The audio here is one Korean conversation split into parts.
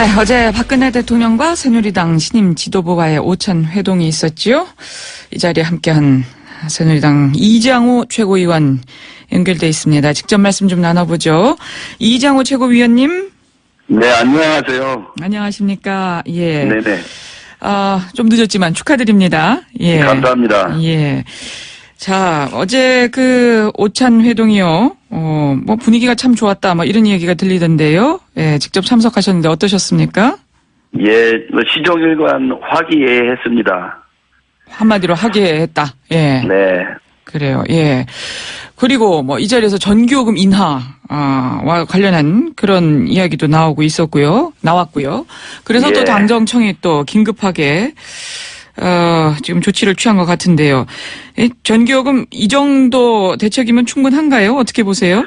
네, 어제 박근혜 대통령과 새누리당 신임 지도부와의 오찬 회동이 있었지요. 이 자리에 함께한 새누리당 이장우 최고위원 연결돼 있습니다. 직접 말씀 좀 나눠보죠. 이장우 최고위원님. 네, 안녕하세요. 안녕하십니까. 예. 네네. 좀 늦었지만 축하드립니다. 예. 감사합니다. 예. 자, 어제 그 오찬 회동이요. 뭐 분위기가 참 좋았다. 뭐 이런 얘기가 들리던데요. 예, 직접 참석하셨는데 어떠셨습니까? 예, 시종일관 화기애애했습니다. 한마디로 하게 했다. 예. 네. 그래요. 예. 그리고 뭐 이 자리에서 전기요금 인하와 관련한 그런 이야기도 나왔고요. 그래서 또 예. 당정청이 또 긴급하게 지금 조치를 취한 것 같은데요. 이 전기요금 이 정도 대책이면 충분한가요? 어떻게 보세요?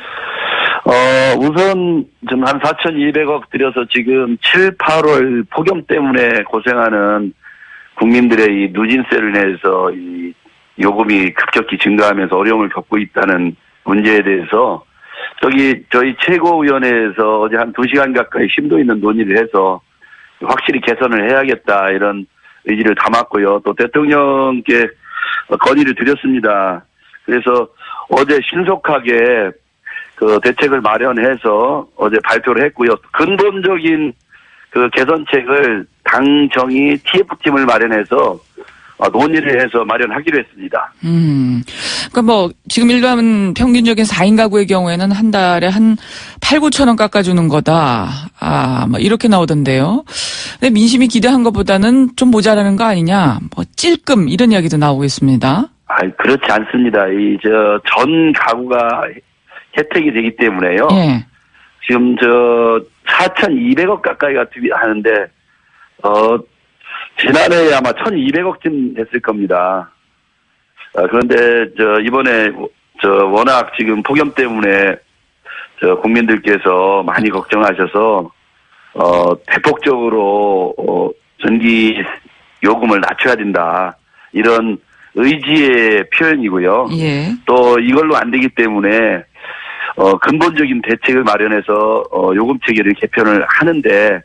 우선 좀 한 4,200억 들여서 지금 7, 8월 폭염 때문에 고생하는 국민들의 이 누진세를 내서 이 요금이 급격히 증가하면서 어려움을 겪고 있다는 문제에 대해서 저희 최고위원회에서 어제 한 2시간 가까이 심도 있는 논의를 해서 확실히 개선을 해야겠다 이런 의지를 담았고요. 또 대통령께 건의를 드렸습니다. 그래서 어제 신속하게 그 대책을 마련해서 어제 발표를 했고요. 근본적인 그 개선책을 당정이 TF팀을 마련해서 논의를 해서 마련하기로 했습니다. 그러니까 뭐 지금 일반 평균적인 4인 가구의 경우에는 한 달에 한 8, 9천 원 깎아주는 거다. 뭐 이렇게 나오던데요. 근데 민심이 기대한 것보다는 좀 모자라는 거 아니냐. 뭐 찔끔 이런 이야기도 나오고 있습니다. 그렇지 않습니다. 전 가구가 혜택이 되기 때문에요. 예. 지금 4,200억 가까이가 하는데 지난해에 아마 1,200억쯤 됐을 겁니다. 그런데 이번에 워낙 지금 폭염 때문에 국민들께서 많이 걱정하셔서 대폭적으로 전기 요금을 낮춰야 된다 이런 의지의 표현이고요. 예. 또 이걸로 안 되기 때문에 근본적인 대책을 마련해서 요금 체계를 개편을 하는데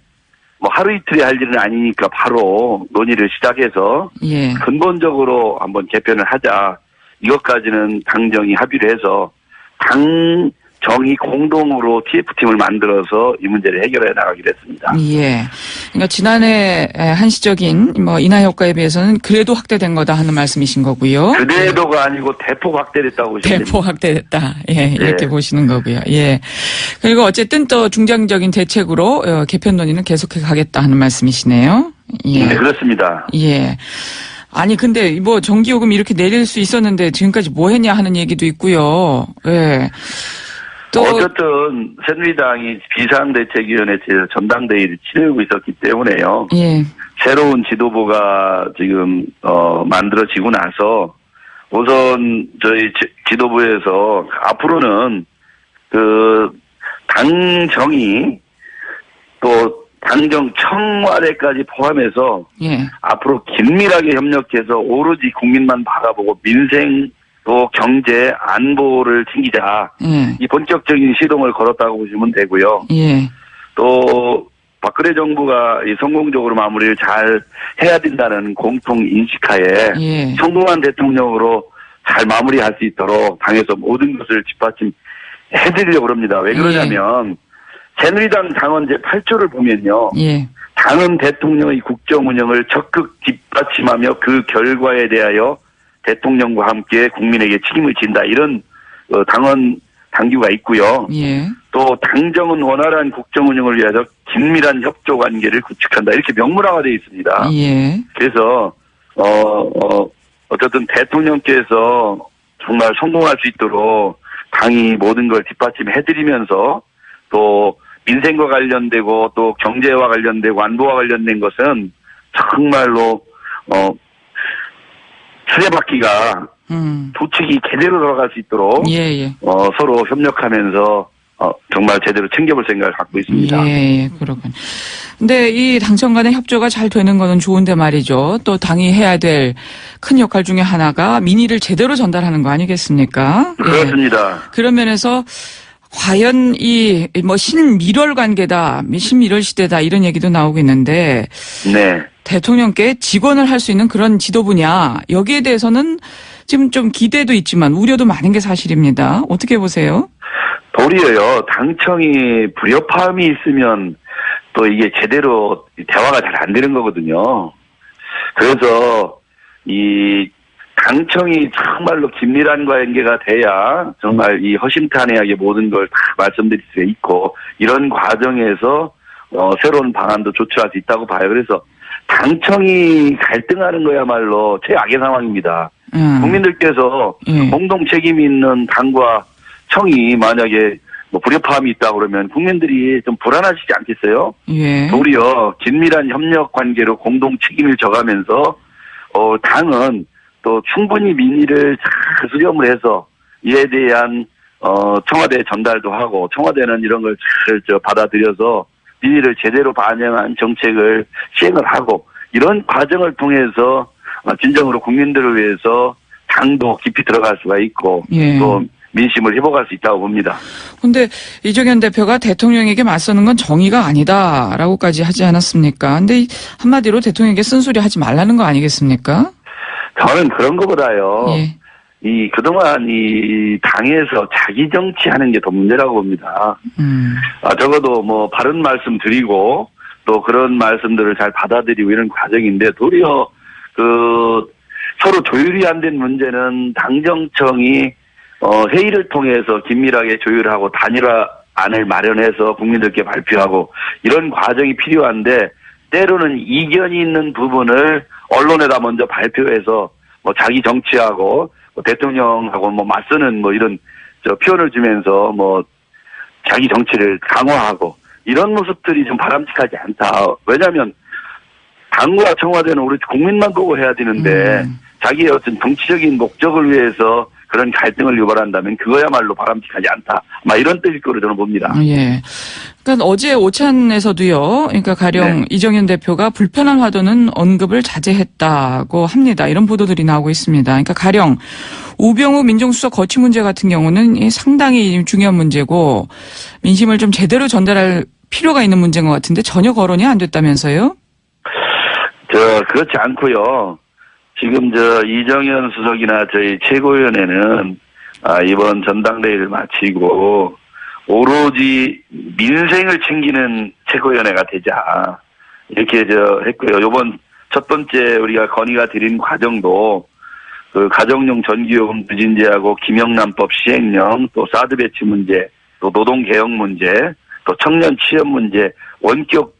뭐 하루 이틀에 할 일은 아니니까 바로 논의를 시작해서 예. 근본적으로 한번 개편을 하자. 이것까지는 당정이 합의를 해서 당정이 공동으로 TF팀을 만들어서 이 문제를 해결해 나가기로 했습니다. 예. 그러니까 지난해 한시적인 뭐 인하 효과에 비해서는 그래도 확대된 거다 하는 말씀이신 거고요. 그래도가 아니고 대폭 확대됐다고 보시면 됩니다. 대폭 확대됐다. 예, 이렇게 보시는 거고요. 예. 그리고 어쨌든 또 중장적인 대책으로 개편 논의는 계속해 가겠다 하는 말씀이시네요. 예. 네, 그렇습니다. 예. 아니 근데 뭐 전기요금 이렇게 내릴 수 있었는데 지금까지 뭐 했냐 하는 얘기도 있고요. 예. 또 어쨌든 새누리당이 비상대책위원회 전당대회를 치르고 있었기 때문에요. 예. 새로운 지도부가 지금 만들어지고 나서 우선 저희 지도부에서 앞으로는 그 당정이 또 당정 청와대까지 포함해서 예. 앞으로 긴밀하게 협력해서 오로지 국민만 바라보고 민생 또 경제 안보를 챙기자. 예. 이 본격적인 시동을 걸었다고 보시면 되고요. 예. 또 박근혜 정부가 이 성공적으로 마무리를 잘 해야 된다는 공통 인식하에 예. 성공한 대통령으로 잘 마무리할 수 있도록 당에서 모든 것을 뒷받침해드리려고 합니다. 왜 그러냐면 새누리당 당원 제8조를 보면요. 예. 당은 대통령의 국정 운영을 적극 뒷받침하며 그 결과에 대하여 대통령과 함께 국민에게 책임을 진다. 이런 당원 당규가 있고요. 예. 또 당정은 원활한 국정 운영을 위해서 긴밀한 협조 관계를 구축한다. 이렇게 명문화가 되어 있습니다. 예. 그래서 어쨌든 대통령께서 정말 성공할 수 있도록 당이 모든 걸 뒷받침해드리면서 또 민생과 관련되고 또 경제와 관련되고 안보와 관련된 것은 정말로 수레바퀴가 도축이 제대로 돌아갈 수 있도록 예. 서로 협력하면서 정말 제대로 챙겨볼 생각을 갖고 있습니다. 예, 그렇군. 근데 이 당청 간의 협조가 잘 되는 거는 좋은데 말이죠. 또 당이 해야 될 큰 역할 중에 하나가 민의를 제대로 전달하는 거 아니겠습니까? 그렇습니다. 예. 그런 면에서 과연 이 뭐 신밀월 관계다, 신밀월 시대다 이런 얘기도 나오고 있는데 네. 대통령께 직원을 할 수 있는 그런 지도부냐 여기에 대해서는 지금 좀 기대도 있지만 우려도 많은 게 사실입니다. 어떻게 보세요? 도리어요, 당청이 불협화음이 있으면 또 이게 제대로 대화가 잘 안 되는 거거든요. 그래서 이 당청이 정말로 긴밀한 관계가 돼야 정말 이 허심탄회하게 모든 걸 다 말씀드릴 수 있고 이런 과정에서 새로운 방안도 조출할 수 있다고 봐요. 그래서 당청이 갈등하는 거야말로 최악의 상황입니다. 국민들께서 공동 책임 있는 당과 청이 만약에 뭐 불협화음이 있다 그러면 국민들이 좀 불안하시지 않겠어요? 예. 도리어 긴밀한 협력 관계로 공동 책임을 져가면서 당은 또 충분히 민의를 잘 수렴을 해서 이에 대한 청와대에 전달도 하고 청와대는 이런 걸 잘 받아들여서 민의를 제대로 반영한 정책을 시행을 하고 이런 과정을 통해서 진정으로 국민들을 위해서 당도 깊이 들어갈 수가 있고 예. 또 민심을 회복할 수 있다고 봅니다. 근데 이정현 대표가 대통령에게 맞서는 건 정의가 아니다라고까지 하지 않았습니까? 근데 한마디로 대통령에게 쓴소리 하지 말라는 거 아니겠습니까? 저는 그런 것보다요. 예. 그동안 이 당에서 자기 정치하는 게 더 문제라고 봅니다. 적어도 뭐 바른 말씀 드리고 또 그런 말씀들을 잘 받아들이고 이런 과정인데 도리어 서로 조율이 안 된 문제는 당정청이 회의를 통해서 긴밀하게 조율하고 단일화안을 마련해서 국민들께 발표하고 이런 과정이 필요한데 때로는 이견이 있는 부분을 언론에다 먼저 발표해서 뭐 자기 정치하고 뭐 대통령하고 뭐 맞서는 뭐 이런 표현을 주면서 뭐 자기 정치를 강화하고 이런 모습들이 좀 바람직하지 않다. 왜냐하면 당과 청와대는 우리 국민만 보고 해야 되는데 자기의 어떤 정치적인 목적을 위해서 그런 갈등을 유발한다면 그거야말로 바람직하지 않다. 막 이런 뜻일 거로 저는 봅니다. 예. 그러니까 어제 오찬에서도요. 그러니까 가령 네. 이정현 대표가 불편한 화두는 언급을 자제했다고 합니다. 이런 보도들이 나오고 있습니다. 그러니까 가령 우병우 민정수석 거취 문제 같은 경우는 상당히 중요한 문제고 민심을 좀 제대로 전달할 필요가 있는 문제인 것 같은데 전혀 거론이 안 됐다면서요? 그렇지 않고요. 지금 이정현 수석이나 저희 최고위원회는 이번 전당대회를 마치고 오로지 민생을 챙기는 최고위원회가 되자 이렇게 했고요. 이번 첫 번째 우리가 건의가 드린 과정도 그 가정용 전기요금 누진제하고 김영란법 시행령 또 사드 배치 문제 또 노동개혁 문제 또 청년 취업 문제 원격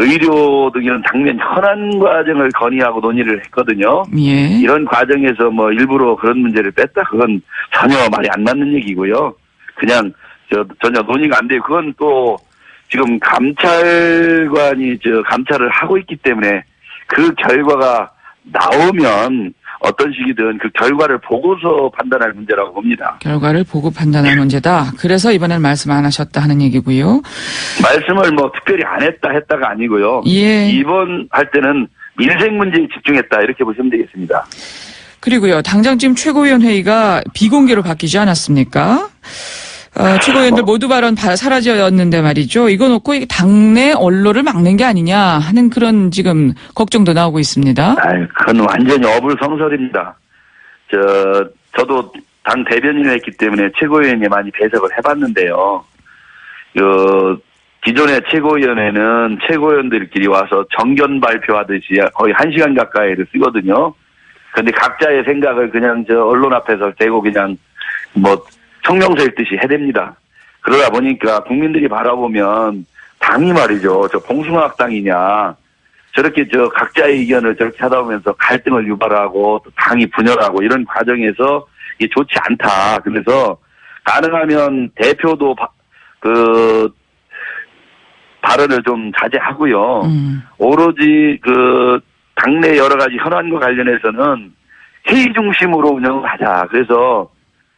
의료 등 이런 당면 현안 과정을 건의하고 논의를 했거든요. 예. 이런 과정에서 뭐 일부러 그런 문제를 뺐다 그건 전혀 말이 안 맞는 얘기고요. 그냥 전혀 논의가 안 돼요. 그건 또 지금 감찰관이 감찰을 하고 있기 때문에 그 결과가 나오면 어떤 식이든 그 결과를 보고서 판단할 문제라고 봅니다. 결과를 보고 판단할 문제다. 그래서 이번엔 말씀 안 하셨다 하는 얘기고요. 말씀을 뭐 특별히 안 했다가 아니고요. 예. 이번 할 때는 민생 문제에 집중했다 이렇게 보시면 되겠습니다. 그리고요. 당장 지금 최고위원 회의가 비공개로 바뀌지 않았습니까? 최고위원들 모두 발언 사라졌는데 말이죠. 이거 놓고 당내 언론을 막는 게 아니냐 하는 그런 지금 걱정도 나오고 있습니다. 그건 완전히 어불성설입니다. 저도 당 대변인을 했기 때문에 최고위원이 많이 배석을 해봤는데요. 기존의 최고위원회는 최고위원들끼리 와서 정견 발표하듯이 거의 1시간 가까이를 쓰거든요. 근데 각자의 생각을 그냥 언론 앞에서 대고 그냥 성명서 읽듯이 해댑니다. 그러다 보니까 국민들이 바라보면 당이 말이죠. 봉숭아학당이냐. 저렇게 각자의 의견을 저렇게 하다 보면서 갈등을 유발하고 또 당이 분열하고 이런 과정에서 이게 좋지 않다. 그래서 가능하면 대표도 발언을 좀 자제하고요. 오로지 당내 여러 가지 현안과 관련해서는 회의 중심으로 운영을 하자. 그래서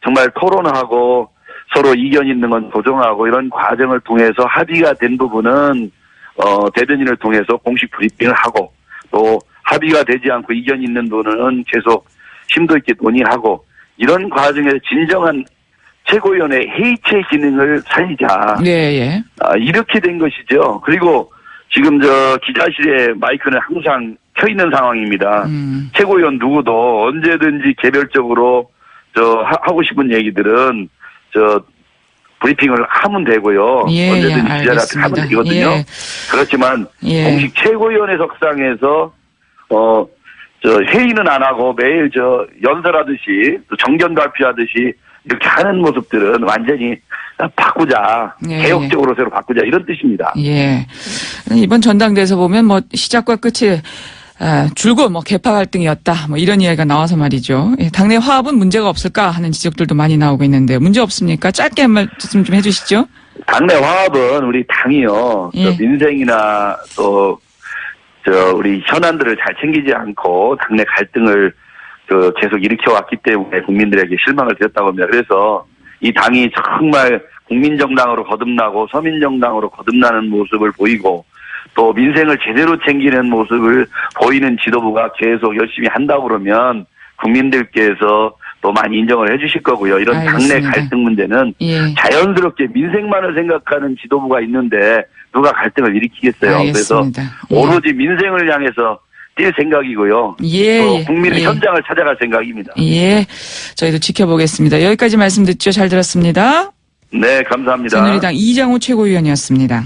정말 토론하고 서로 이견 있는 건 조정하고 이런 과정을 통해서 합의가 된 부분은 대변인을 통해서 공식 브리핑을 하고 또 합의가 되지 않고 이견 있는 부분은 계속 심도 있게 논의하고 이런 과정에서 진정한 최고위원회 회의체 기능을 살리자. 예, 예. 이렇게 된 것이죠. 그리고 지금 기자실에 마이크는 항상 켜 있는 상황입니다. 최고위원 누구도 언제든지 개별적으로 하고 싶은 얘기들은 브리핑을 하면 되고요. 예, 언제든지 예, 기자한테 하면 되거든요. 예. 그렇지만 예. 공식 최고위원회 석상에서 회의는 안 하고 매일 연설하듯이 또 정견 발표하듯이 이렇게 하는 모습들은 완전히 바꾸자. 예, 개혁적으로 새로 바꾸자. 이런 뜻입니다. 예. 이번 전당대에서 보면 시작과 끝이 줄곧 개파 갈등이었다. 이런 이야기가 나와서 말이죠. 예, 당내 화합은 문제가 없을까 하는 지적들도 많이 나오고 있는데요. 문제 없습니까? 짧게 한 말씀 좀 해주시죠. 당내 화합은 우리 당이요. 예. 민생이나 또 우리 현안들을 잘 챙기지 않고 당내 갈등을 계속 일으켜왔기 때문에 국민들에게 실망을 드렸다고 합니다. 그래서 이 당이 정말 국민정당으로 거듭나고 서민정당으로 거듭나는 모습을 보이고 또 민생을 제대로 챙기는 모습을 보이는 지도부가 계속 열심히 한다고 그러면 국민들께서 또 많이 인정을 해 주실 거고요. 이런 알겠습니다. 당내 갈등 문제는 예. 자연스럽게 민생만을 생각하는 지도부가 있는데 누가 갈등을 일으키겠어요. 알겠습니다. 그래서 오로지 민생을 향해서 뛸 생각이고요. 예. 또 국민의 예. 현장을 찾아갈 생각입니다. 예. 저희도 지켜보겠습니다. 여기까지 말씀 듣죠. 잘 들었습니다. 네, 감사합니다. 새누리당 이장우 최고위원이었습니다.